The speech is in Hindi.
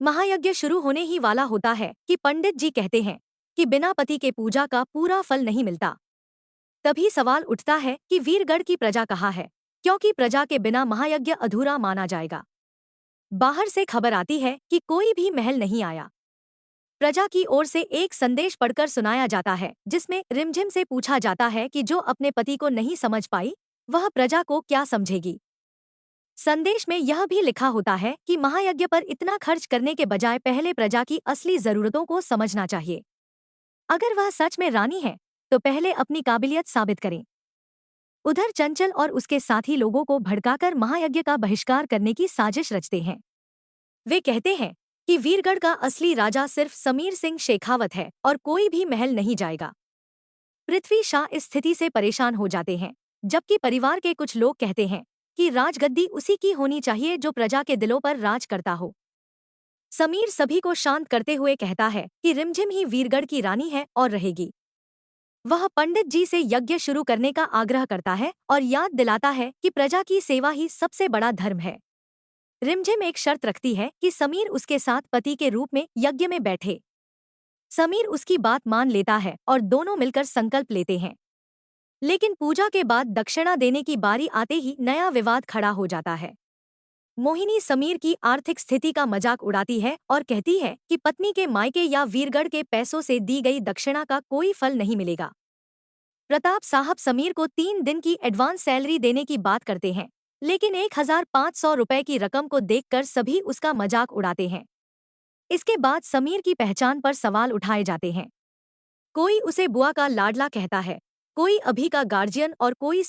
महायज्ञ शुरू होने ही वाला होता है कि पंडित जी कहते हैं कि बिना पति के पूजा का पूरा फल नहीं मिलता। तभी सवाल उठता है कि वीरगढ़ की प्रजा कहाँ है, क्योंकि प्रजा के बिना महायज्ञ अधूरा माना जाएगा। बाहर से खबर आती है कि कोई भी महल नहीं आया। प्रजा की ओर से एक संदेश पढ़कर सुनाया जाता है, जिसमें रिमझिम से पूछा जाता है कि जो अपने पति को नहीं समझ पाई, वह प्रजा को क्या समझेगी। संदेश में यह भी लिखा होता है कि महायज्ञ पर इतना खर्च करने के बजाय पहले प्रजा की असली जरूरतों को समझना चाहिए। अगर वह सच में रानी है, तो पहले अपनी काबिलियत साबित करें। उधर चंचल और उसके साथी लोगों को भड़काकर महायज्ञ का बहिष्कार करने की साजिश रचते हैं। वे कहते हैं कि वीरगढ़ का असली राजा सिर्फ समीर सिंह शेखावत है और कोई भी महल नहीं जाएगा। पृथ्वी शाह इस स्थिति से परेशान हो जाते हैं, जबकि परिवार के कुछ लोग कहते हैं कि राजगद्दी उसी की होनी चाहिए जो प्रजा के दिलों पर राज करता हो। समीर सभी को शांत करते हुए कहता है कि रिमझिम ही वीरगढ़ की रानी है और रहेगी। वह पंडित जी से यज्ञ शुरू करने का आग्रह करता है और याद दिलाता है कि प्रजा की सेवा ही सबसे बड़ा धर्म है। रिमझिम एक शर्त रखती है कि समीर उसके साथ पति के रूप में यज्ञ में बैठे। समीर उसकी बात मान लेता है और दोनों मिलकर संकल्प लेते हैं। लेकिन पूजा के बाद दक्षिणा देने की बारी आते ही नया विवाद खड़ा हो जाता है। मोहिनी समीर की आर्थिक स्थिति का मजाक उड़ाती है और कहती है कि पत्नी के मायके या वीरगढ़ के पैसों से दी गई दक्षिणा का कोई फल नहीं मिलेगा। प्रताप साहब समीर को 3 दिन की एडवांस सैलरी देने की बात करते हैं, लेकिन 1500 रुपए की रकम को देखकर सभी उसका मजाक उड़ाते हैं। इसके बाद समीर की पहचान पर सवाल उठाए जाते हैं। कोई उसे बुआ का लाडला कहता है, कोई अभी का गार्जियन और कोई